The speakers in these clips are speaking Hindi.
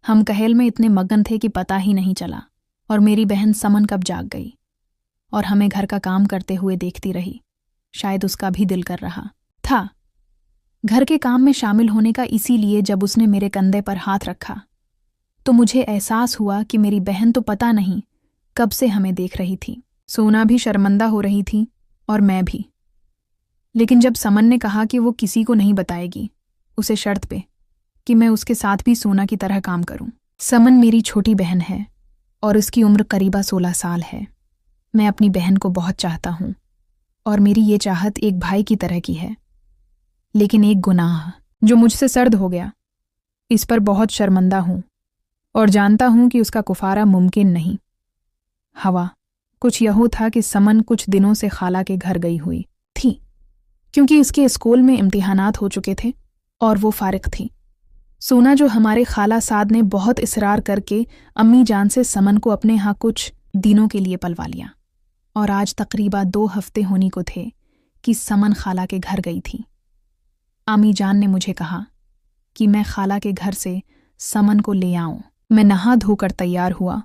हम कहेल में इतने मगन थे कि पता ही नहीं चला, और मेरी बहन समन कब जाग गई और हमें घर का काम करते हुए देखती रही। शायद उसका भी दिल कर रहा था घर के काम में शामिल होने का, इसीलिए जब उसने मेरे कंधे पर हाथ रखा तो मुझे एहसास हुआ कि मेरी बहन तो पता नहीं कब से हमें देख रही थी। सोना भी शर्मिंदा हो रही थी और मैं भी। लेकिन जब समन ने कहा कि वो किसी को नहीं बताएगी, उसे शर्त पे कि मैं उसके साथ भी सोना की तरह काम करूं। समन मेरी छोटी बहन है और उसकी उम्र करीबा 16 साल है। मैं अपनी बहन को बहुत चाहता हूं और मेरी ये चाहत एक भाई की तरह की है। लेकिन एक गुनाह जो मुझसे सर्द हो गया, इस पर बहुत शर्मिंदा हूं और जानता हूं कि उसका कुफारा मुमकिन नहीं। हवा कुछ यूं था कि समन कुछ दिनों से खाला के घर गई हुई थी, क्योंकि उसके स्कूल में इम्तिहानात हो चुके थे और वो फारिग थी। सोना, जो हमारे खाला साद ने बहुत इसरार करके अम्मी जान से समन को अपने यहाँ कुछ दिनों के लिए पलवा लिया, और आज तकरीबा 2 हफ्ते होने को थे कि समन खाला के घर गई थी। अम्मी जान ने मुझे कहा कि मैं खाला के घर से समन को ले आऊं। मैं नहा धोकर तैयार हुआ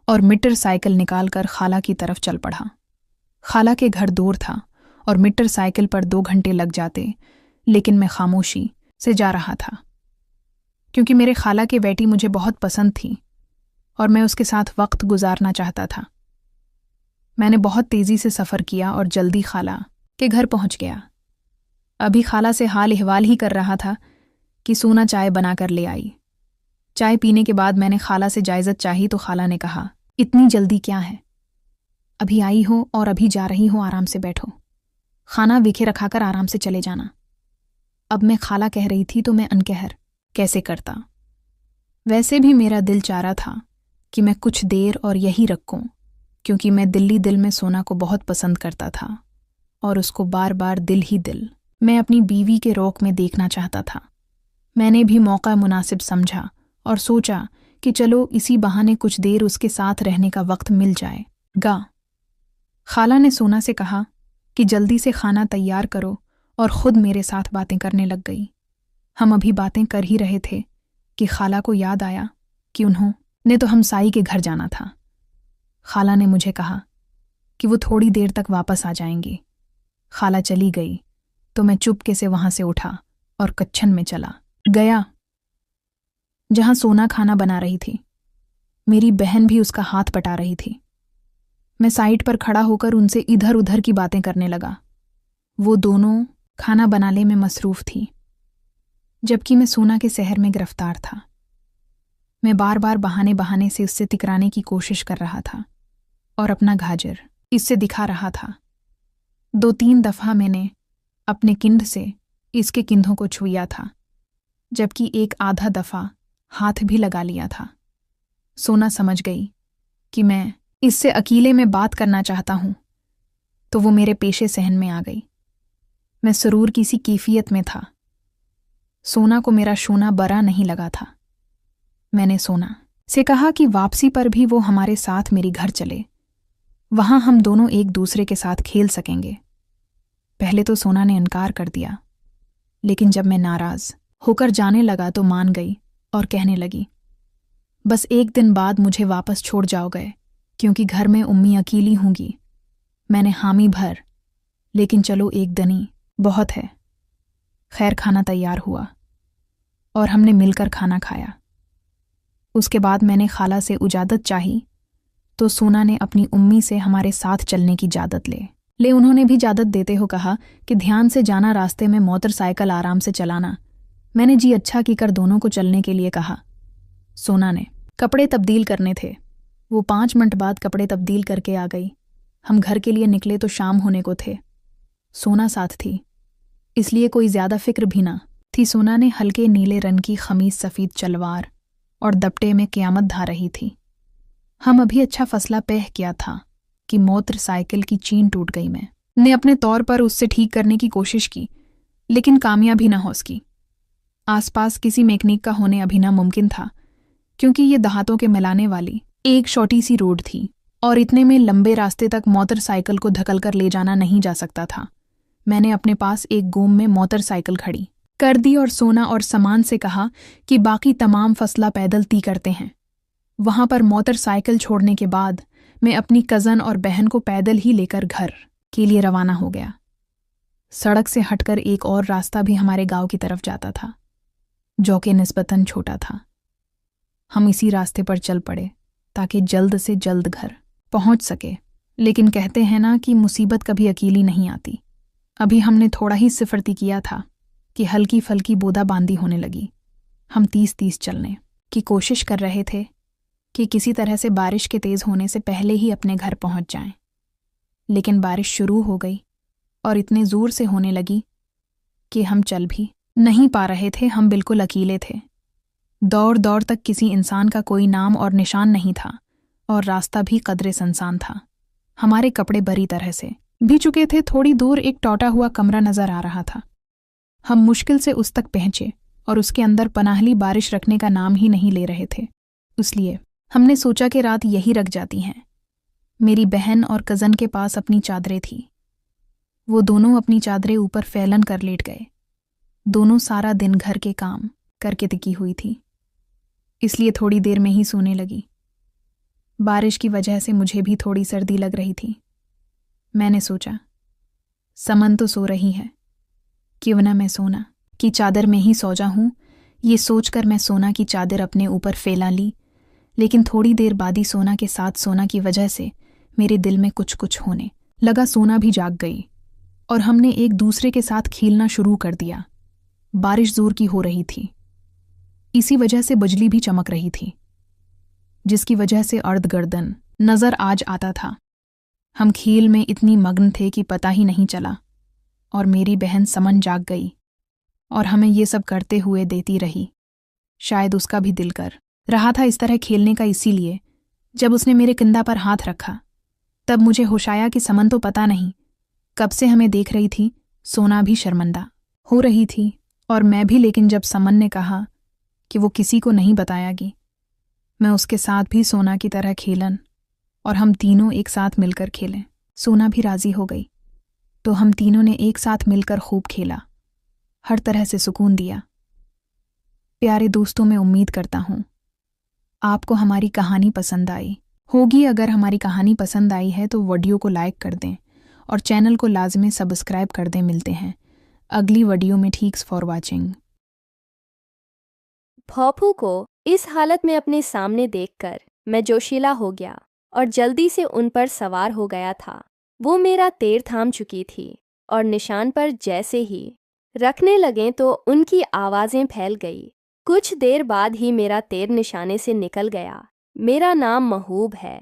और मीटर साइकिल निकालकर खाला की तरफ चल पड़ा। खाला के घर दूर था और मीटर साइकिल पर 2 घंटे लग जाते, लेकिन मैं खामोशी से जा रहा था, क्योंकि मेरे खाला की बेटी मुझे बहुत पसंद थी और मैं उसके साथ वक्त गुजारना चाहता था। मैंने बहुत तेज़ी से सफ़र किया और जल्दी खाला के घर पहुंच गया। अभी खाला से हाल अहवाल ही कर रहा था कि सोना चाय बनाकर ले आई। चाय पीने के बाद मैंने खाला से इजाज़त चाही तो खाला ने कहा, इतनी जल्दी क्या है? अभी आई हो और अभी जा रही हो, आराम से बैठो। खाना विखे रखाकर आराम से चले जाना। अब मैं खाला कह रही थी तो मैं अनकहर कैसे करता। वैसे भी मेरा दिल चाह रहा था कि मैं कुछ देर और यही रखूं, क्योंकि मैं दिल्ली दिल में सोना को बहुत पसंद करता था और उसको बार बार दिल ही दिल मैं अपनी बीवी के रोक में देखना चाहता था। मैंने भी मौका मुनासिब समझा और सोचा कि चलो इसी बहाने कुछ देर उसके साथ रहने का वक्त मिल जाएगा। खाला ने सोना से कहा कि जल्दी से खाना तैयार करो और ख़ुद मेरे साथ बातें करने लग गई। हम अभी बातें कर ही रहे थे कि खाला को याद आया कि उन्होंने तो हमसाई के घर जाना था। खाला ने मुझे कहा कि वो थोड़ी देर तक वापस आ जाएंगी। खाला चली गई तो मैं चुपके से वहां से उठा और किचन में चला गया, जहां सोना खाना बना रही थी। मेरी बहन भी उसका हाथ बटा रही थी। मैं साइड पर खड़ा होकर उनसे इधर उधर की बातें करने लगा। वो दोनों खाना बनाने में मसरूफ़ थी, जबकि मैं सोना के शहर में गिरफ्तार था। मैं बार बार बहाने बहाने से उससे तिकराने की कोशिश कर रहा था और अपना घाजर इससे दिखा रहा था। 2-3 दफ़ा मैंने अपने किंध से इसके किंधों को छुआ था, जबकि एक आधा दफ़ा हाथ भी लगा लिया था। सोना समझ गई कि मैं इससे अकेले में बात करना चाहता हूं, तो वो मेरे पेशे सहन में आ गई। मैं सरूर की सी कैफियत में था। सोना को मेरा शोना बरा नहीं लगा था। मैंने सोना से कहा कि वापसी पर भी वो हमारे साथ मेरी घर चले, वहां हम दोनों एक दूसरे के साथ खेल सकेंगे। पहले तो सोना ने इनकार कर दिया, लेकिन जब मैं नाराज होकर जाने लगा तो मान गई और कहने लगी, बस एक दिन बाद मुझे वापस छोड़ जाओगे, क्योंकि घर में उम्मी अकेली होंगी। मैंने हामी भर, लेकिन चलो एक दनी बहुत है। खैर, खाना तैयार हुआ और हमने मिलकर खाना खाया। उसके बाद मैंने खाला से इजाज़त चाही तो सोना ने अपनी उम्मी से हमारे साथ चलने की इजाज़त ले उन्होंने भी इजाज़त देते हो कहा कि ध्यान से जाना, रास्ते में मोटरसाइकिल आराम से चलाना। मैंने जी अच्छा की कर दोनों को चलने के लिए कहा। सोना ने कपड़े तब्दील करने थे। वो 5 मिनट बाद कपड़े तब्दील करके आ गई। हम घर के लिए निकले तो शाम होने को थे। सोना साथ थी, इसलिए कोई ज़्यादा फिक्र भी ना थी। सोना ने हल्के नीले रंग की खमीज, सफ़ेद चलवार और दपटे में क़यामत धा रही थी। हम अभी अच्छा फसला पह किया था कि मोटरसाइकिल की चेन टूट गई। मैंने अपने तौर पर उससे ठीक करने की कोशिश की, लेकिन कामयाबी ना हो सकी। आसपास किसी मैकेनिक का होने अभी नामुमकिन था, क्योंकि ये देहातों के मिलाने वाली एक छोटी सी रोड थी और इतने में लंबे रास्ते तक मोटरसाइकिल को धकल कर ले जाना नहीं जा सकता था। मैंने अपने पास एक गोम में मोटरसाइकिल खड़ी कर दी और सोना और सामान से कहा कि बाकी तमाम फसला पैदल तय करते हैं। वहां पर मोटरसाइकिल छोड़ने के बाद मैं अपनी कज़न और बहन को पैदल ही लेकर घर के लिए रवाना हो गया। सड़क से हटकर एक और रास्ता भी हमारे गांव की तरफ जाता था, जो कि निस्बतन छोटा था। हम इसी रास्ते पर चल पड़े ताकि जल्द से जल्द घर पहुंच सके। लेकिन कहते हैं ना कि मुसीबत कभी अकेली नहीं आती। अभी हमने थोड़ा ही सिफरती किया था कि हल्की फल्की बूंदाबांदी होने लगी। हम 30-30 चलने की कोशिश कर रहे थे कि किसी तरह से बारिश के तेज होने से पहले ही अपने घर पहुंच जाएं। लेकिन बारिश शुरू हो गई और इतने जोर से होने लगी कि हम चल भी नहीं पा रहे थे। हम बिल्कुल अकेले थे। दौड़ दौड़ तक किसी इंसान का कोई नाम और निशान नहीं था और रास्ता भी कदरे सुनसान था। हमारे कपड़े बुरी तरह से भी चुके थे। थोड़ी दूर एक टूटा हुआ कमरा नजर आ रहा था। हम मुश्किल से उस तक पहुंचे और उसके अंदर पनाहली बारिश रखने का नाम ही नहीं ले रहे थे। इसलिए हमने सोचा कि रात यही रख जाती हैं। मेरी बहन और कज़न के पास अपनी चादरें थी। वो दोनों अपनी चादरें ऊपर फैलन कर लेट गए। दोनों सारा दिन घर के काम करके टिकी हुई थी, इसलिए थोड़ी देर में ही सोने लगी। बारिश की वजह से मुझे भी थोड़ी सर्दी लग रही थी। मैंने सोचा समन तो सो रही है, क्यों ना मैं सोना की चादर में ही सो जाऊं। ये सोचकर मैं सोना की चादर अपने ऊपर फैला ली। लेकिन थोड़ी देर बाद ही सोना के साथ सोना की वजह से मेरे दिल में कुछ कुछ होने लगा। सोना भी जाग गई और हमने एक दूसरे के साथ खेलना शुरू कर दिया। बारिश जोर की हो रही थी, इसी वजह से बिजली भी चमक रही थी, जिसकी वजह से अर्ध गर्दन नजर आज आता था। हम खेल में इतनी मग्न थे कि पता ही नहीं चला और मेरी बहन समन जाग गई और हमें ये सब करते हुए देती रही। शायद उसका भी दिल कर रहा था इस तरह खेलने का। इसीलिए जब उसने मेरे कंधा पर हाथ रखा तब मुझे होश आया कि समन तो पता नहीं कब से हमें देख रही थी। सोना भी शर्मिंदा हो रही थी और मैं भी। लेकिन जब समन ने कहा कि वो किसी को नहीं बताएगी, मैं उसके साथ भी सोना की तरह खेलन और हम तीनों एक साथ मिलकर खेलें। सोना भी राजी हो गई तो हम तीनों ने एक साथ मिलकर खूब खेला, हर तरह से सुकून दिया। प्यारे दोस्तों, मैं उम्मीद करता हूँ आपको हमारी कहानी पसंद आई होगी। अगर हमारी कहानी पसंद आई है तो वीडियो को लाइक कर दें और चैनल को लाजमी सब्सक्राइब कर दें। मिलते हैं अगली वीडियो में। Thanks for watching. भोपू को इस हालत में अपने सामने देखकर मैं जोशीला हो गया और जल्दी से उन पर सवार हो गया था। वो मेरा तीर थाम चुकी थी और निशान पर जैसे ही रखने लगे तो उनकी आवाज़ें फैल गई। कुछ देर बाद ही मेरा तीर निशाने से निकल गया। मेरा नाम महबूब है।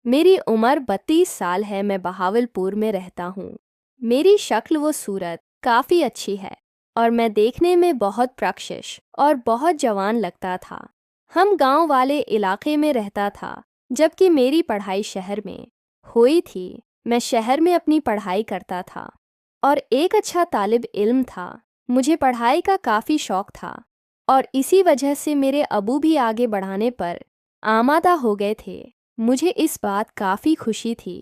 मेरी उम्र 32 साल है। मैं बहावलपुर में रहता हूँ। मेरी शक्ल व सूरत काफ़ी अच्छी है और मैं देखने में बहुत प्रशिश और बहुत जवान लगता था। हम गांव वाले इलाके में रहता था, जबकि मेरी पढ़ाई शहर में हुई थी। मैं शहर में अपनी पढ़ाई करता था और एक अच्छा तालिब इल्म था। मुझे पढ़ाई का काफ़ी शौक़ था और इसी वजह से मेरे अबू भी आगे बढ़ाने पर आमादा हो गए थे। मुझे इस बात काफ़ी खुशी थी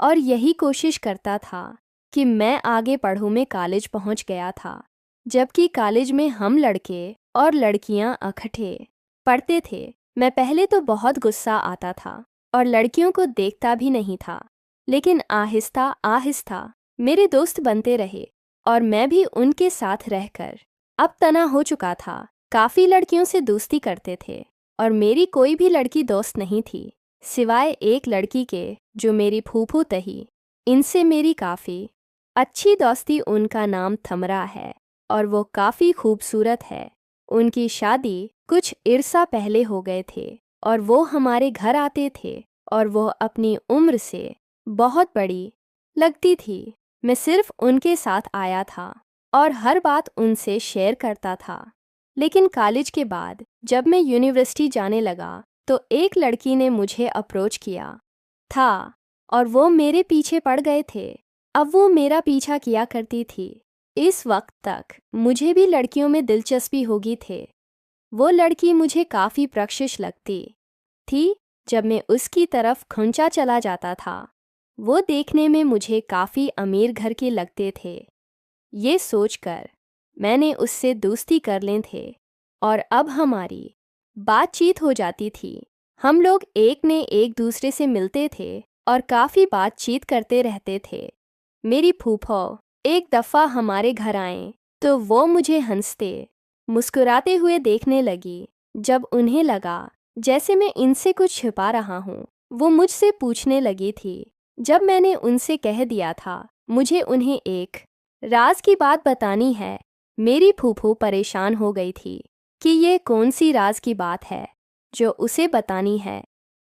और यही कोशिश करता था कि मैं आगे पढ़ूँ। में कॉलेज पहुंच गया था, जबकि कॉलेज में हम लड़के और लड़कियां इकट्ठे पढ़ते थे। मैं पहले तो बहुत गुस्सा आता था और लड़कियों को देखता भी नहीं था, लेकिन आहिस्ता आहिस्ता मेरे दोस्त बनते रहे और मैं भी उनके साथ रहकर अब तना हो चुका था। काफ़ी लड़कियों से दोस्ती करते थे और मेरी कोई भी लड़की दोस्त नहीं थी, सिवाय एक लड़की के जो मेरी फूफू तही। इनसे मेरी काफ़ी अच्छी दोस्ती। उनका नाम थमरा है और वो काफ़ी खूबसूरत है। उनकी शादी कुछ इरसा पहले हो गए थे और वो हमारे घर आते थे और वो अपनी उम्र से बहुत बड़ी लगती थी। मैं सिर्फ उनके साथ आया था और हर बात उनसे शेयर करता था। लेकिन कॉलेज के बाद जब मैं यूनिवर्सिटी जाने लगा तो एक लड़की ने मुझे अप्रोच किया था और वो मेरे पीछे पड़ गए थे। अब वो मेरा पीछा किया करती थी। इस वक्त तक मुझे भी लड़कियों में दिलचस्पी होगी थे। वो लड़की मुझे काफ़ी प्रशिश लगती थी। जब मैं उसकी तरफ खुंचा चला जाता था, वो देखने में मुझे काफ़ी अमीर घर के लगते थे। ये सोचकर मैंने उससे दोस्ती कर ली थे और अब हमारी बातचीत हो जाती थी। हम लोग एक दूसरे से मिलते थे और काफ़ी बातचीत करते रहते थे। मेरी फूफा एक दफ़ा हमारे घर आए तो वो मुझे हंसते मुस्कुराते हुए देखने लगी। जब उन्हें लगा जैसे मैं इनसे कुछ छिपा रहा हूँ, वो मुझसे पूछने लगी थी। जब मैंने उनसे कह दिया था मुझे उन्हें एक राज की बात बतानी है, मेरी फूफू परेशान हो गई थी कि ये कौन सी राज की बात है जो उसे बतानी है।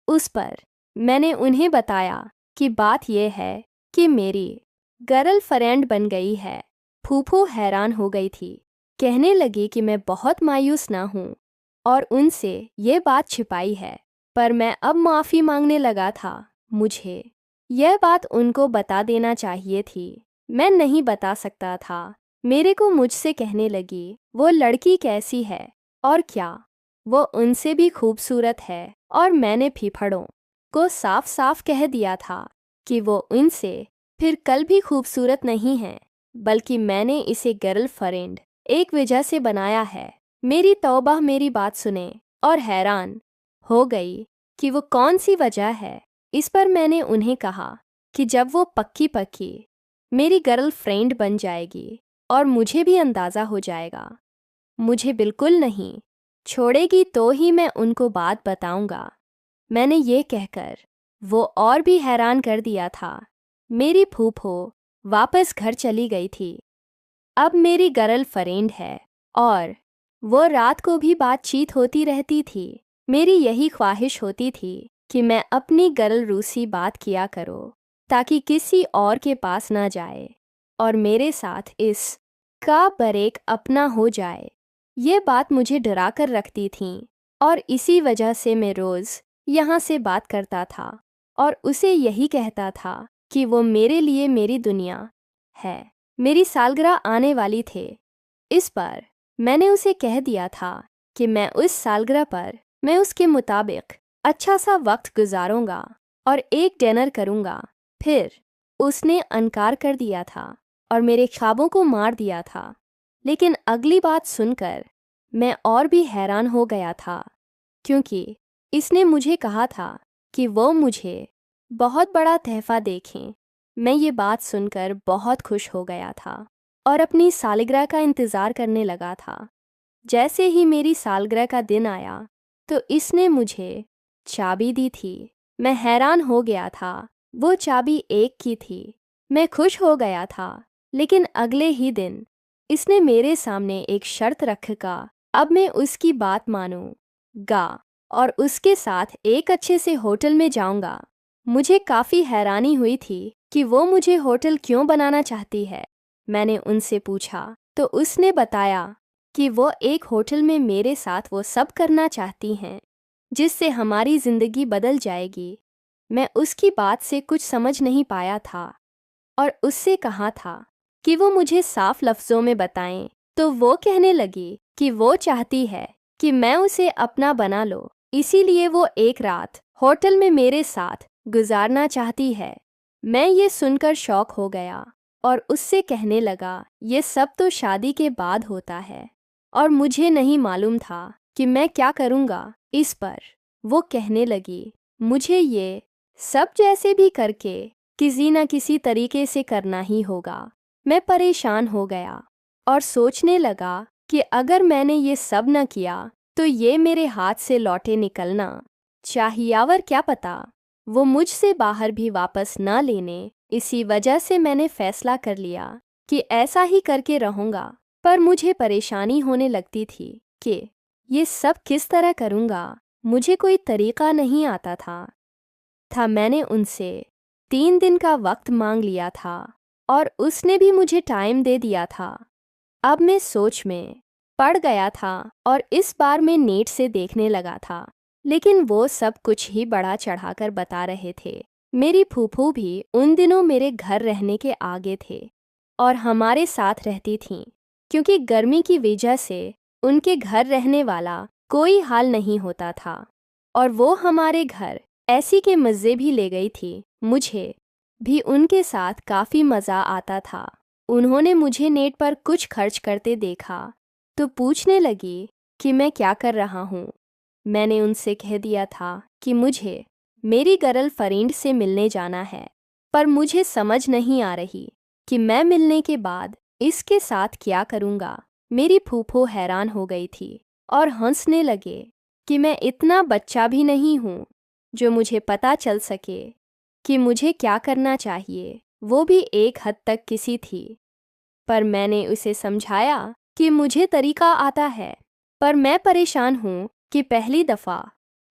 उस पर मैंने उन्हें बताया कि बात यह है कि मेरी गर्लफ्रेंड बन गई है। फूफू हैरान हो गई थी, कहने लगी कि मैं बहुत मायूस ना हूँ और उनसे ये बात छिपाई है, पर मैं अब माफ़ी मांगने लगा था। मुझे यह बात उनको बता देना चाहिए थी, मैं नहीं बता सकता था। मेरे को मुझसे कहने लगी वो लड़की कैसी है और क्या वो उनसे भी खूबसूरत है, और मैंने फिफड़ों को साफ साफ कह दिया था कि वो उनसे फिर कल भी खूबसूरत नहीं है, बल्कि मैंने इसे गर्लफ्रेंड एक वजह से बनाया है। मेरी तौबा मेरी बात सुने और हैरान हो गई कि वो कौन सी वजह है। इस पर मैंने उन्हें कहा कि जब वो पक्की पक्की मेरी गर्लफ्रेंड बन जाएगी और मुझे भी अंदाज़ा हो जाएगा मुझे बिल्कुल नहीं छोड़ेगी तो ही मैं उनको बात बताऊंगा। मैंने ये कहकर वो और भी हैरान कर दिया था। मेरी फूफो वापस घर चली गई थी। अब मेरी गर्लफ्रेंड है और वो रात को भी बातचीत होती रहती थी। मेरी यही ख्वाहिश होती थी कि मैं अपनी गर्ल रूसी बात किया करो ताकि किसी और के पास ना जाए और मेरे साथ इस का बरेक अपना हो जाए। ये बात मुझे डरा कर रखती थी और इसी वजह से मैं रोज़ यहाँ से बात करता था और उसे यही कहता था कि वो मेरे लिए मेरी दुनिया है। मेरी सालगिरह आने वाली थे। इस पर मैंने उसे कह दिया था कि मैं उस सालगिरह पर मैं उसके मुताबिक अच्छा सा वक्त गुजारूंगा और एक डिनर करूंगा। फिर उसने इनकार कर दिया था और मेरे ख्वाबों को मार दिया था। लेकिन अगली बात सुनकर मैं और भी हैरान हो गया था, क्योंकि इसने मुझे कहा था कि वो मुझे बहुत बड़ा तोहफा देखें। मैं ये बात सुनकर बहुत खुश हो गया था और अपनी सालगिरह का इंतज़ार करने लगा था। जैसे ही मेरी सालगिरह का दिन आया तो इसने मुझे चाबी दी थी। मैं हैरान हो गया था, वो चाबी एक की थी। मैं खुश हो गया था, लेकिन अगले ही दिन इसने मेरे सामने एक शर्त रखकर अब मैं उसकी बात मानूंगा और उसके साथ एक अच्छे से होटल में जाऊंगा। मुझे काफ़ी हैरानी हुई थी कि वो मुझे होटल क्यों बनाना चाहती है। मैंने उनसे पूछा तो उसने बताया कि वो एक होटल में मेरे साथ वो सब करना चाहती हैं जिससे हमारी ज़िंदगी बदल जाएगी। मैं उसकी बात से कुछ समझ नहीं पाया था और उससे कहा था कि वो मुझे साफ लफ्ज़ों में बताएं। तो वो कहने लगी कि वो चाहती है कि मैं उसे अपना बना लो, इसीलिए वो एक रात होटल में मेरे साथ गुजारना चाहती है। मैं ये सुनकर शॉक हो गया और उससे कहने लगा ये सब तो शादी के बाद होता है और मुझे नहीं मालूम था कि मैं क्या करूँगा। इस पर वो कहने लगी मुझे ये सब जैसे भी करके किसी न किसी तरीके से करना ही होगा। मैं परेशान हो गया और सोचने लगा कि अगर मैंने ये सब न किया तो ये मेरे हाथ से लौटे निकलना चाहिए। क्या पता वो मुझसे बाहर भी वापस ना लेने। इसी वजह से मैंने फैसला कर लिया कि ऐसा ही करके रहूँगा। पर मुझे परेशानी होने लगती थी कि ये सब किस तरह करूँगा, मुझे कोई तरीका नहीं आता था। मैंने उनसे 3 दिन का वक्त मांग लिया था और उसने भी मुझे टाइम दे दिया था। अब मैं सोच में पड़ गया था और इस बार मैं नेट से देखने लगा था, लेकिन वो सब कुछ ही बढ़ा चढ़ाकर बता रहे थे। मेरी फूफू भी उन दिनों मेरे घर रहने के आगे थे और हमारे साथ रहती थीं, क्योंकि गर्मी की वजह से उनके घर रहने वाला कोई हाल नहीं होता था और वो हमारे घर ऐसी के मज़े भी ले गई थी। मुझे भी उनके साथ काफ़ी मज़ा आता था। उन्होंने मुझे नेट पर कुछ खर्च करते देखा तो पूछने लगी कि मैं क्या कर रहा हूँ। मैंने उनसे कह दिया था कि मुझे मेरी गर्लफ्रेंड से मिलने जाना है, पर मुझे समझ नहीं आ रही कि मैं मिलने के बाद इसके साथ क्या करूँगा। मेरी फूफो हैरान हो गई थी और हंसने लगे कि मैं इतना बच्चा भी नहीं हूँ जो मुझे पता चल सके कि मुझे क्या करना चाहिए, वो भी एक हद तक किसी थी। पर मैंने उसे समझाया कि मुझे तरीका आता है, पर मैं परेशान हूँ कि पहली दफ़ा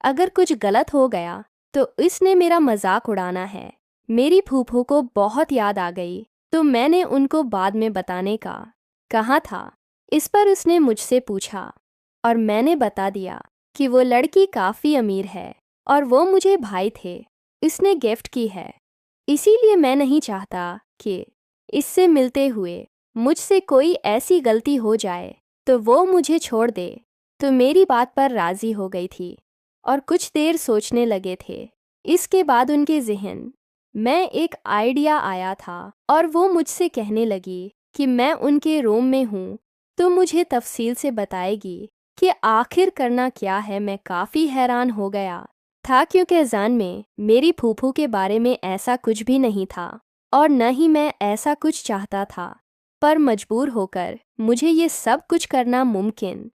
अगर कुछ गलत हो गया तो इसने मेरा मजाक उड़ाना है। मेरी फूफो को बहुत याद आ गई तो मैंने उनको बाद में बताने का कहा था। इस पर उसने मुझसे पूछा और मैंने बता दिया कि वो लड़की काफ़ी अमीर है और वो मुझे भाई थे इसने गिफ्ट की है, इसीलिए मैं नहीं चाहता कि इससे मिलते हुए मुझसे कोई ऐसी गलती हो जाए तो वो मुझे छोड़ दे। तो मेरी बात पर राज़ी हो गई थी और कुछ देर सोचने लगे थे। इसके बाद उनके जहन में एक आइडिया आया था और वो मुझसे कहने लगी कि मैं उनके रूम में हूँ तो मुझे तफसील से बताएगी कि आखिर करना क्या है। मैं काफ़ी हैरान हो गया था क्योंकि अजान में मेरी फूफू के बारे में ऐसा कुछ भी नहीं था और न ही मैं ऐसा कुछ चाहता था, पर मजबूर होकर मुझे ये सब कुछ करना मुमकिन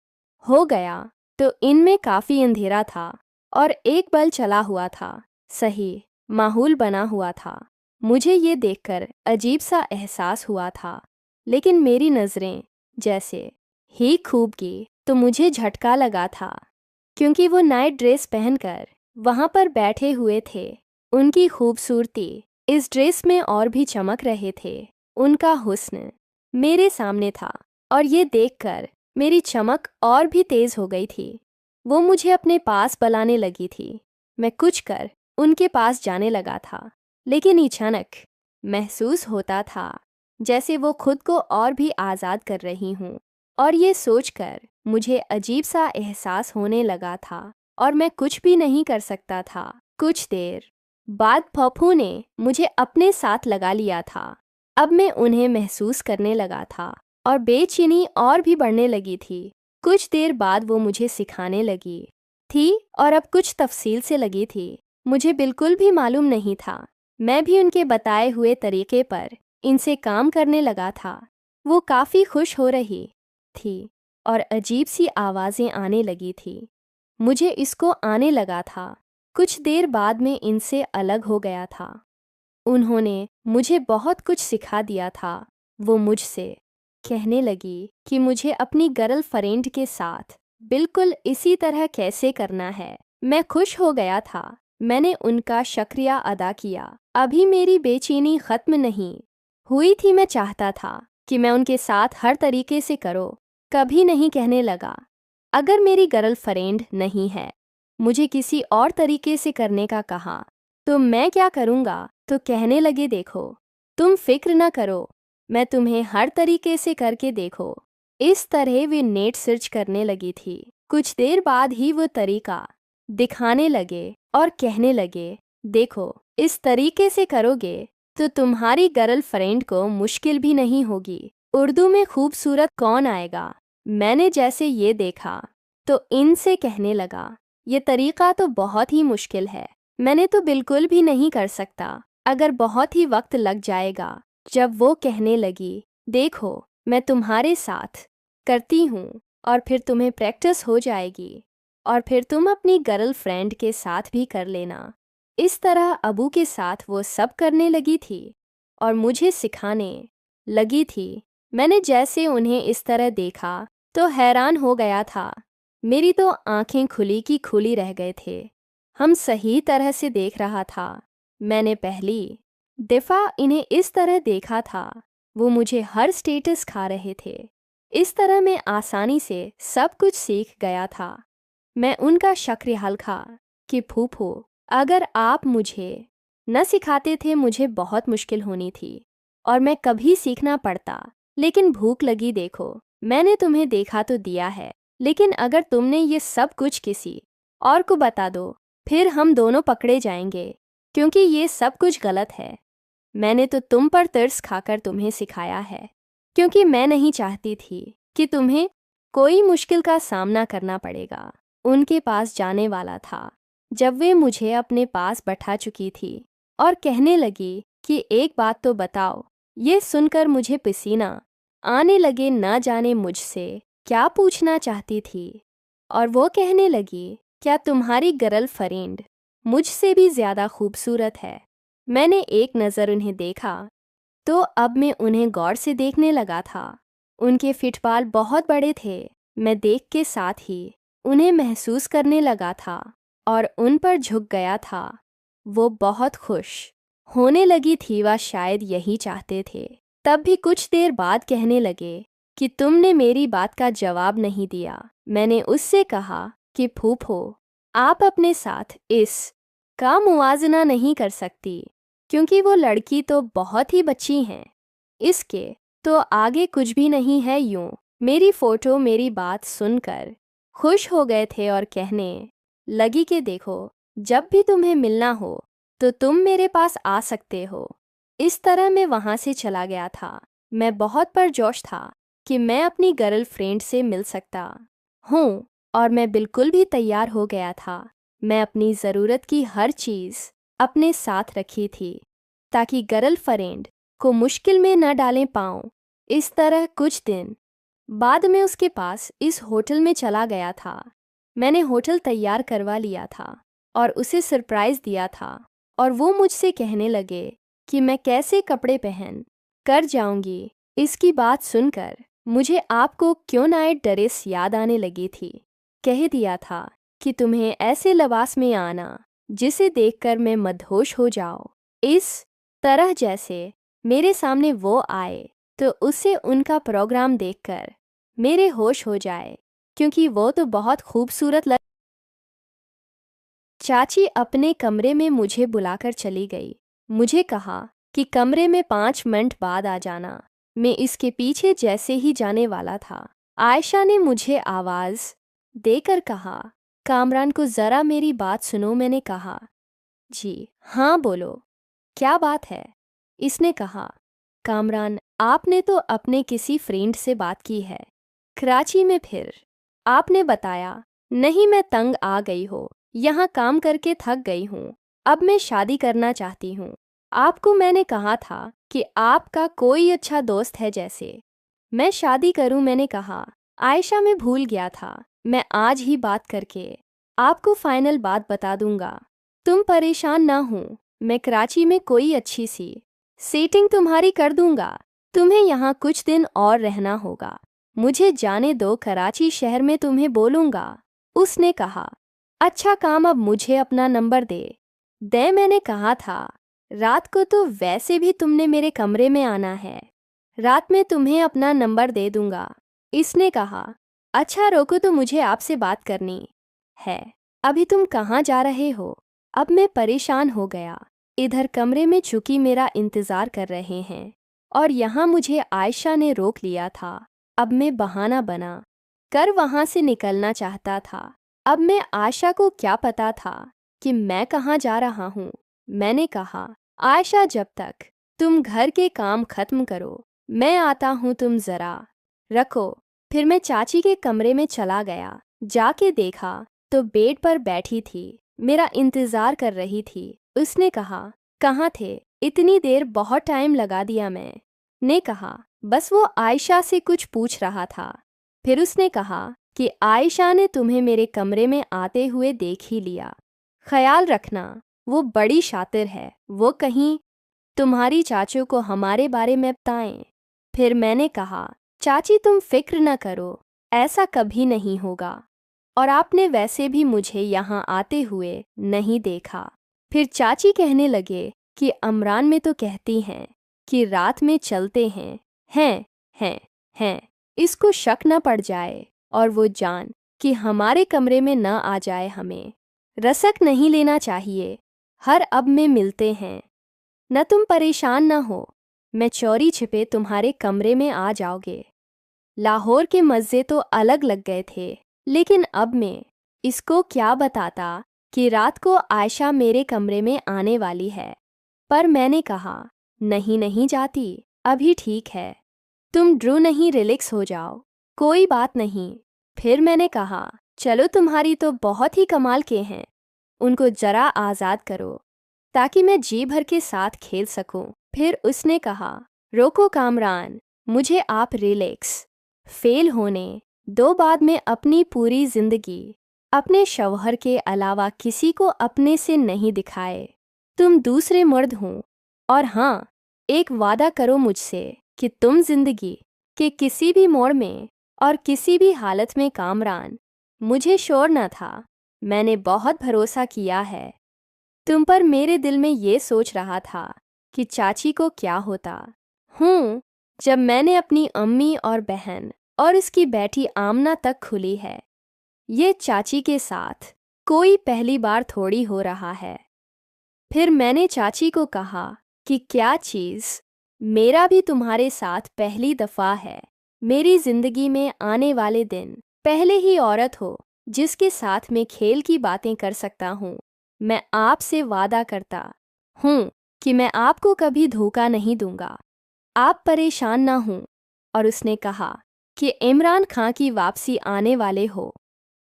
हो गया। तो इनमें काफ़ी अंधेरा था और एक बल्ब चला हुआ था, सही माहौल बना हुआ था। मुझे ये देखकर अजीब सा एहसास हुआ था, लेकिन मेरी नज़रें जैसे ही खूब की तो मुझे झटका लगा था क्योंकि वो नाइट ड्रेस पहनकर वहाँ पर बैठे हुए थे। उनकी खूबसूरती इस ड्रेस में और भी चमक रहे थे। उनका हुस्न मेरे सामने था और ये देखकर मेरी चमक और भी तेज़ हो गई थी। वो मुझे अपने पास बुलाने लगी थी। मैं कुछ कर उनके पास जाने लगा था, लेकिन अचानक महसूस होता था जैसे वो खुद को और भी आज़ाद कर रही हूँ और ये सोचकर मुझे अजीब सा एहसास होने लगा था और मैं कुछ भी नहीं कर सकता था। कुछ देर बाद पप्पू ने मुझे अपने साथ लगा लिया था। अब मैं उन्हें महसूस करने लगा था और बेचैनी और भी बढ़ने लगी थी। कुछ देर बाद वो मुझे सिखाने लगी थी और अब कुछ तफसील से लगी थी। मुझे बिल्कुल भी मालूम नहीं था। मैं भी उनके बताए हुए तरीके पर इनसे काम करने लगा था। वो काफ़ी खुश हो रही थी और अजीब सी आवाज़ें आने लगी थी। मुझे इसको आने लगा था। कुछ देर बाद में इनसे अलग हो गया था। उन्होंने मुझे बहुत कुछ सिखा दिया था। वो मुझसे कहने लगी कि मुझे अपनी गर्लफ्रेंड के साथ बिल्कुल इसी तरह कैसे करना है। मैं खुश हो गया था। मैंने उनका शुक्रिया अदा किया। अभी मेरी बेचैनी ख़त्म नहीं हुई थी। मैं चाहता था कि मैं उनके साथ हर तरीके से करो। कभी नहीं कहने लगा अगर मेरी गर्लफ्रेंड नहीं है, मुझे किसी और तरीके से करने का कहा तो मैं क्या करूँगा। तो कहने लगे देखो तुम फिक्र न करो, मैं तुम्हें हर तरीके से करके देखो। इस तरह वे नेट सर्च करने लगी थी। कुछ देर बाद ही वो तरीका दिखाने लगे और कहने लगे देखो इस तरीके से करोगे तो तुम्हारी गर्लफ्रेंड को मुश्किल भी नहीं होगी। उर्दू में खूबसूरत कौन आएगा। मैंने जैसे ये देखा तो इनसे कहने लगा ये तरीका तो बहुत ही मुश्किल है, मैंने तो बिल्कुल भी नहीं कर सकता, अगर बहुत ही वक्त लग जाएगा। जब वो कहने लगी देखो मैं तुम्हारे साथ करती हूँ और फिर तुम्हें प्रैक्टिस हो जाएगी और फिर तुम अपनी गर्लफ्रेंड के साथ भी कर लेना। इस तरह अबू के साथ वो सब करने लगी थी और मुझे सिखाने लगी थी। मैंने जैसे उन्हें इस तरह देखा तो हैरान हो गया था। मेरी तो आंखें खुली की खुली रह गए थे। हम सही तरह से देख रहा था। मैंने पहली दफ़ा इन्हें इस तरह देखा था। वो मुझे हर स्टेटस खा रहे थे। इस तरह मैं आसानी से सब कुछ सीख गया था। मैं उनका शुक्रिया खा कि फूफो अगर आप मुझे न सिखाते थे मुझे बहुत मुश्किल होनी थी और मैं कभी सीखना पड़ता। लेकिन भूख लगी देखो मैंने तुम्हें देखा तो दिया है, लेकिन अगर तुमने ये सब कुछ किसी और को बता दो फिर हम दोनों पकड़े जाएंगे क्योंकि ये सब कुछ गलत है। मैंने तो तुम पर तरस खाकर तुम्हें सिखाया है, क्योंकि मैं नहीं चाहती थी कि तुम्हें कोई मुश्किल का सामना करना पड़ेगा। उनके पास जाने वाला था जब वे मुझे अपने पास बैठा चुकी थी और कहने लगी कि एक बात तो बताओ। ये सुनकर मुझे पसीना आने लगे, न जाने मुझसे क्या पूछना चाहती थी। और वो कहने लगी, क्या तुम्हारी गर्लफ्रेंड मुझसे भी ज़्यादा खूबसूरत है? मैंने एक नज़र उन्हें देखा तो अब मैं उन्हें गौर से देखने लगा था। उनके फिट बाल बहुत बड़े थे। मैं देख के साथ ही उन्हें महसूस करने लगा था और उन पर झुक गया था। वो बहुत खुश होने लगी थी, वह शायद यही चाहते थे। तब भी कुछ देर बाद कहने लगे कि तुमने मेरी बात का जवाब नहीं दिया। मैंने उससे कहा कि फूफो, आप अपने साथ इस का मुवाजना नहीं कर सकती, क्योंकि वो लड़की तो बहुत ही बच्ची हैं। इसके तो आगे कुछ भी नहीं है। यूं मेरी फोटो मेरी बात सुनकर खुश हो गए थे और कहने लगी कि देखो, जब भी तुम्हें मिलना हो तो तुम मेरे पास आ सकते हो। इस तरह मैं वहाँ से चला गया था। मैं बहुत पुरजोश था कि मैं अपनी गर्लफ्रेंड से मिल सकता हूँ और मैं बिल्कुल भी तैयार हो गया था। मैं अपनी ज़रूरत की हर चीज़ अपने साथ रखी थी ताकि गर्लफ्रेंड को मुश्किल में न डालें पाऊँ। इस तरह कुछ दिन बाद में उसके पास इस होटल में चला गया था। मैंने होटल तैयार करवा लिया था और उसे सरप्राइज़ दिया था, और वो मुझसे कहने लगे कि मैं कैसे कपड़े पहन कर जाऊंगी। इसकी बात सुनकर मुझे आपको क्यों नाइट ड्रेस याद आने लगी थी। कह दिया था कि तुम्हें ऐसे लिबास में आना जिसे देखकर मैं मदहोश हो जाऊं। इस तरह जैसे मेरे सामने वो आए तो उसे उनका प्रोग्राम देखकर मेरे होश हो जाए, क्योंकि वो तो बहुत खूबसूरत लग। चाची अपने कमरे में मुझे बुलाकर चली गई। मुझे कहा कि कमरे में 5 मिनट बाद आ जाना। मैं इसके पीछे जैसे ही जाने वाला था, आयशा ने मुझे आवाज़ देकर कहा, कामरान को ज़रा मेरी बात सुनो। मैंने कहा, जी हाँ बोलो, क्या बात है? इसने कहा, कामरान, आपने तो अपने किसी फ्रेंड से बात की है कराची में? फिर आपने बताया नहीं, मैं तंग आ गई हो, यहाँ काम करके थक गई हूँ, अब मैं शादी करना चाहती हूँ। आपको मैंने कहा था कि आपका कोई अच्छा दोस्त है जैसे मैं शादी करूँ। मैंने कहा, आयशा मैं भूल गया था, मैं आज ही बात करके आपको फाइनल बात बता दूंगा। तुम परेशान ना हो, मैं कराची में कोई अच्छी सी सेटिंग तुम्हारी कर दूंगा। तुम्हें यहाँ कुछ दिन और रहना होगा, मुझे जाने दो, कराची शहर में तुम्हें बोलूँगा। उसने कहा, अच्छा काम, अब मुझे अपना नंबर दे। मैंने कहा था, रात को तो वैसे भी तुमने मेरे कमरे में आना है, रात में तुम्हें अपना नंबर दे दूंगा। इसने कहा, अच्छा रोको, तो मुझे आपसे बात करनी है। अभी तुम कहाँ जा रहे हो? अब मैं परेशान हो गया। इधर कमरे में चूंकि मेरा इंतज़ार कर रहे हैं और यहाँ मुझे आयशा ने रोक लिया था। अब मैं बहाना बना कर वहाँ से निकलना चाहता था। अब मैं आयशा को क्या पता था कि मैं कहाँ जा रहा हूँ। मैंने कहा, आयशा जब तक तुम घर के काम खत्म करो मैं आता हूँ, तुम ज़रा रखो। फिर मैं चाची के कमरे में चला गया। जाके देखा तो बेड पर बैठी थी, मेरा इंतज़ार कर रही थी। उसने कहा, कहाँ थे इतनी देर? बहुत टाइम लगा दिया। मैंने कहा, बस वो आयशा से कुछ पूछ रहा था। फिर उसने कहा कि आयशा ने तुम्हें मेरे कमरे में आते हुए देख ही लिया। ख्याल रखना, वो बड़ी शातिर है, वो कहीं तुम्हारी चाचू को हमारे बारे में बताएं। फिर मैंने कहा, चाची तुम फिक्र न करो, ऐसा कभी नहीं होगा, और आपने वैसे भी मुझे यहाँ आते हुए नहीं देखा। फिर चाची कहने लगे कि अमरान में तो कहती हैं कि रात में चलते हैं, इसको शक न पड़ जाए और वो जान कि हमारे कमरे में न आ जाए। हमें रसक नहीं लेना चाहिए। हर अब में मिलते हैं, न तुम परेशान न हो, मैं चोरी छिपे तुम्हारे कमरे में आ जाओगे। लाहौर के मज़े तो अलग लग गए थे, लेकिन अब मैं इसको क्या बताता कि रात को आयशा मेरे कमरे में आने वाली है। पर मैंने कहा, नहीं नहीं जाती, अभी ठीक है, तुम ड्रू नहीं, रिलैक्स हो जाओ, कोई बात नहीं। फिर मैंने कहा, चलो तुम्हारी तो बहुत ही कमाल के हैं, उनको जरा आज़ाद करो ताकि मैं जी भर के साथ खेल सकूं। फिर उसने कहा, रोको कामरान, मुझे आप रिलैक्स फेल होने दो, बाद में अपनी पूरी जिंदगी अपने शौहर के अलावा किसी को अपने से नहीं दिखाए। तुम दूसरे मर्द हो, और हाँ, एक वादा करो मुझसे कि तुम जिंदगी के किसी भी मोड़ में और किसी भी हालत में कामरान, मुझे शोर न था, मैंने बहुत भरोसा किया है तुम पर। मेरे दिल में ये सोच रहा था कि चाची को क्या होता हूँ जब मैंने अपनी अम्मी और बहन और इसकी बेटी आमना तक खुली है। ये चाची के साथ कोई पहली बार थोड़ी हो रहा है। फिर मैंने चाची को कहा कि क्या चीज़, मेरा भी तुम्हारे साथ पहली दफ़ा है। मेरी ज़िंदगी में आने वाले दिन पहले ही औरत हो जिसके साथ मैं खेल की बातें कर सकता हूँ। मैं आपसे वादा करता हूँ कि मैं आपको कभी धोखा नहीं दूंगा, आप परेशान ना हों। और उसने कहा कि इमरान खां की वापसी आने वाले हो,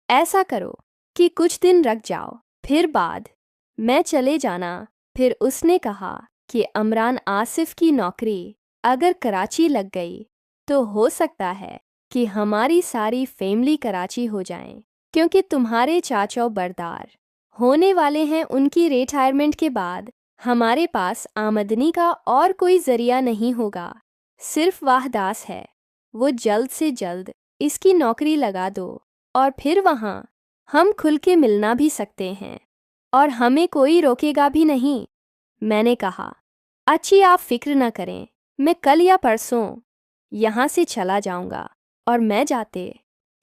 ऐसा करो कि कुछ दिन रख जाओ, फिर बाद मैं चले जाना। फिर उसने कहा कि इमरान आसिफ की नौकरी अगर कराची लग गई तो हो सकता है कि हमारी सारी फैमिली कराची हो जाएं, क्योंकि तुम्हारे चाचा बरदार होने वाले हैं। उनकी रिटायरमेंट के बाद हमारे पास आमदनी का और कोई जरिया नहीं होगा, सिर्फ वाहदास है। वो जल्द से जल्द इसकी नौकरी लगा दो और फिर वहाँ हम खुल के मिलना भी सकते हैं और हमें कोई रोकेगा भी नहीं। मैंने कहा, अच्छी, आप फिक्र न करें, मैं कल या परसों यहाँ से चला जाऊँगा और मैं जाते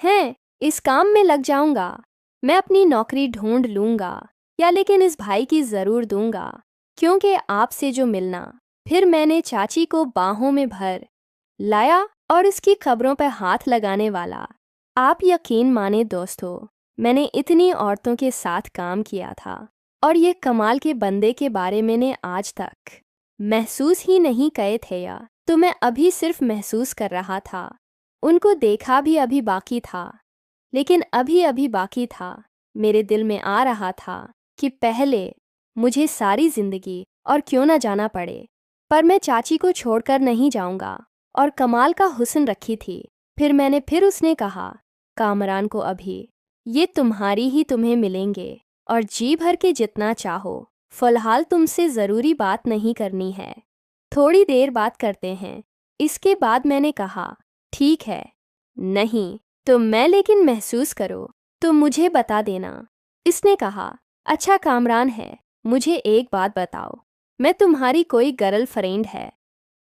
हैं इस काम में लग जाऊँगा। मैं अपनी नौकरी ढूंढ लूँगा या लेकिन इस भाई की ज़रूर दूँगा, क्योंकि आपसे जो मिलना। फिर मैंने चाची को बाहों में भर लाया और इसकी खबरों पर हाथ लगाने वाला। आप यकीन माने दोस्तों, मैंने इतनी औरतों के साथ काम किया था और ये कमाल के बंदे के बारे में मैंने आज तक महसूस ही नहीं किए थे, या तो मैं अभी सिर्फ महसूस कर रहा था। उनको देखा भी अभी बाकी था, लेकिन अभी अभी बाकी था। मेरे दिल में आ रहा था कि पहले मुझे सारी जिंदगी और क्यों ना जाना पड़े, पर मैं चाची को छोड़कर नहीं जाऊंगा। और कमाल का हुस्न रखी थी। फिर उसने कहा, कामरान को अभी ये तुम्हारी ही तुम्हें मिलेंगे और जी भर के जितना चाहो। फिलहाल तुमसे ज़रूरी बात नहीं करनी है, थोड़ी देर बात करते हैं। इसके बाद मैंने कहा, ठीक है, नहीं तो मैं लेकिन महसूस करो तो मुझे बता देना। इसने कहा, अच्छा कामरान है, मुझे एक बात बताओ, मैं तुम्हारी कोई गर्ल फ्रेंड है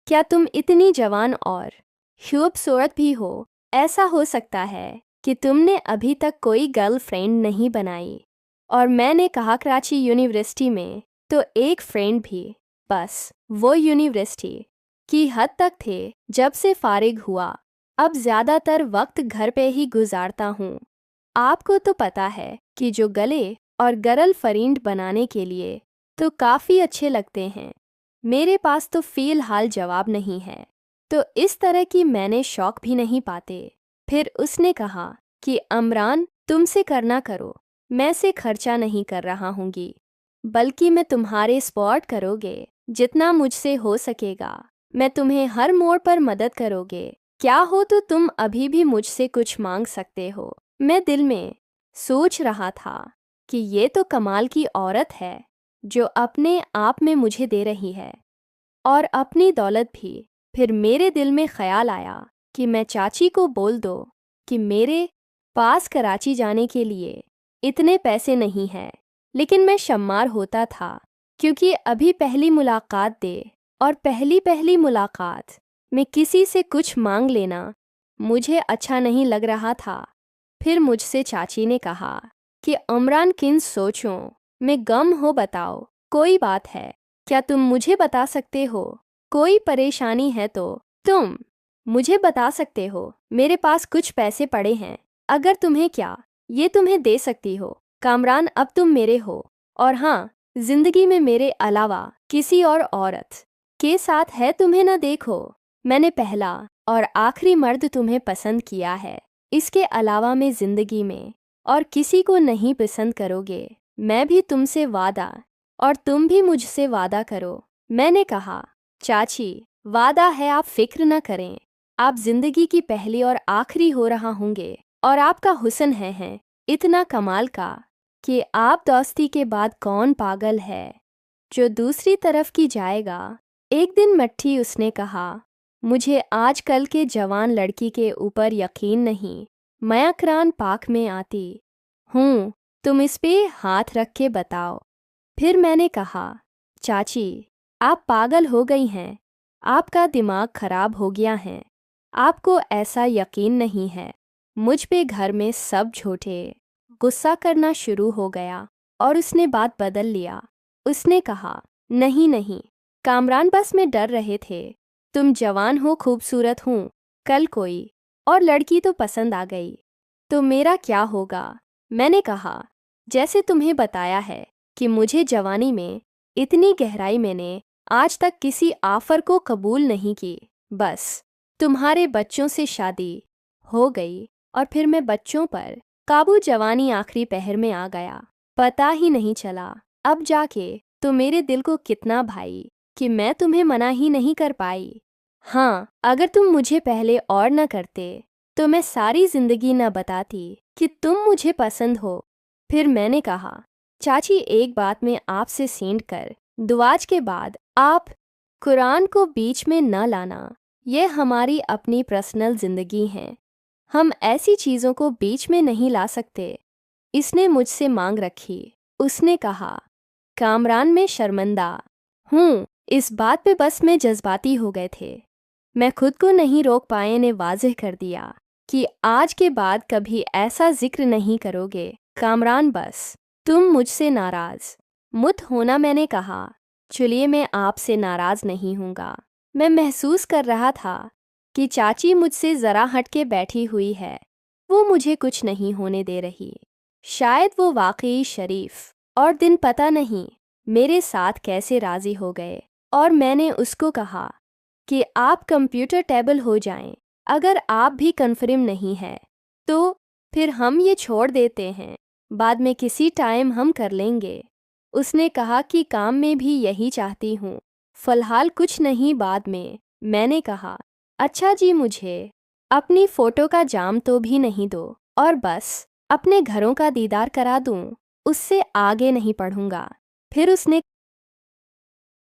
क्या? तुम इतनी जवान और खूबसूरत भी हो, ऐसा हो सकता है कि तुमने अभी तक कोई गर्ल फ्रेंड नहीं बनाई। और मैंने कहा, कराची यूनिवर्सिटी में तो एक फ्रेंड भी, बस वो यूनिवर्सिटी की हद तक थे। जब से फारिग हुआ अब ज़्यादातर वक्त घर पे ही गुजारता हूँ। आपको तो पता है कि जो गले और गर्ल फ्रेंड बनाने के लिए तो काफ़ी अच्छे लगते हैं, मेरे पास तो फ़िलहाल जवाब नहीं है, तो इस तरह की मैंने शौक भी नहीं पाते। फिर उसने कहा कि अमरान, तुमसे करना करो, मैं से खर्चा नहीं कर रहा हूँगी, बल्कि मैं तुम्हारे सपोर्ट करोगे जितना मुझसे हो सकेगा। मैं तुम्हें हर मोड़ पर मदद करोगे, क्या हो तो तुम अभी भी मुझसे कुछ मांग सकते हो। मैं दिल में सोच रहा था कि ये तो कमाल की औरत है जो अपने आप में मुझे दे रही है और अपनी दौलत भी। फिर मेरे दिल में ख्याल आया कि मैं चाची को बोल दो कि मेरे पास कराची जाने के लिए इतने पैसे नहीं हैं, लेकिन मैं शम्मार होता था क्योंकि अभी पहली मुलाकात दे और पहली मुलाकात में किसी से कुछ मांग लेना मुझे अच्छा नहीं लग रहा था। फिर मुझसे चाची ने कहा कि इमरान, किन सोचों में गम हो बताओ, कोई बात है क्या? तुम मुझे बता सकते हो, कोई परेशानी है तो तुम मुझे बता सकते हो। मेरे पास कुछ पैसे पड़े हैं, अगर तुम्हें क्या ये तुम्हें दे सकती हो। कामरान, अब तुम मेरे हो और हाँ, जिंदगी में मेरे अलावा किसी और औरत के साथ है तुम्हें न देखो। मैंने पहला और आखिरी मर्द तुम्हें पसंद किया है। इसके अलावा मैं जिंदगी में और किसी को नहीं पसंद करोगे। मैं भी तुमसे वादा और तुम भी मुझसे वादा करो। मैंने कहा, चाची वादा है, आप फिक्र न करें। आप जिंदगी की पहली और आखिरी हो रहा होंगे और आपका हुस्न है इतना कमाल का कि आप दोस्ती के बाद कौन पागल है जो दूसरी तरफ की जाएगा। एक दिन मट्ठी उसने कहा, मुझे आजकल के जवान लड़की के ऊपर यकीन नहीं। मैं अकरान पाक में आती हूँ, तुम इस पे हाथ रख के बताओ। फिर मैंने कहा, चाची आप पागल हो गई हैं, आपका दिमाग खराब हो गया है। आपको ऐसा यकीन नहीं है मुझ पे घर में सब झूठे। गुस्सा करना शुरू हो गया और उसने बात बदल लिया। उसने कहा, नहीं नहीं कामरान, बस में डर रहे थे। तुम जवान हो, खूबसूरत हूँ, कल कोई और लड़की तो पसंद आ गई तो मेरा क्या होगा। मैंने कहा, जैसे तुम्हें बताया है कि मुझे जवानी में इतनी गहराई मैंने आज तक किसी आफर को कबूल नहीं की। बस तुम्हारे बच्चों से शादी हो गई और फिर मैं बच्चों पर काबू। जवानी आखिरी पहर में आ गया, पता ही नहीं चला। अब जाके तो मेरे दिल को कितना भाई कि मैं तुम्हें मना ही नहीं कर पाई। हाँ, अगर तुम मुझे पहले और न करते तो मैं सारी जिंदगी न बताती कि तुम मुझे पसंद हो। फिर मैंने कहा, चाची एक बात में आपसे सेंध कर दुआज के बाद आप कुरान को बीच में न लाना। ये हमारी अपनी पर्सनल जिंदगी है, हम ऐसी चीज़ों को बीच में नहीं ला सकते। इसने मुझसे मांग रखी। उसने कहा, कामरान मैं शर्मिंदा हूँ इस बात पे, बस में जज्बाती हो गए थे। मैं खुद को नहीं रोक पाए ने वाज़ेह कर दिया कि आज के बाद कभी ऐसा जिक्र नहीं करोगे। कामरान बस तुम मुझसे नाराज़ मुत होना। मैंने कहा, चलिए मैं आपसे नाराज़ नहीं हूँगा। मैं महसूस कर रहा था कि चाची मुझसे ज़रा हट के बैठी हुई है, वो मुझे कुछ नहीं होने दे रही। शायद वो वाकई शरीफ और दिन पता नहीं मेरे साथ कैसे राज़ी हो गए। और मैंने उसको कहा कि आप कंप्यूटर टेबल हो जाएं। अगर आप भी कन्फर्म नहीं है तो फिर हम ये छोड़ देते हैं, बाद में किसी टाइम हम कर लेंगे। उसने कहा कि काम में भी यही चाहती हूँ, फ़िलहाल कुछ नहीं, बाद में। मैंने कहा, अच्छा जी, मुझे अपनी फ़ोटो का जाम तो भी नहीं दो और बस अपने घरों का दीदार करा दूँ, उससे आगे नहीं पढ़ूँगा। फिर उसने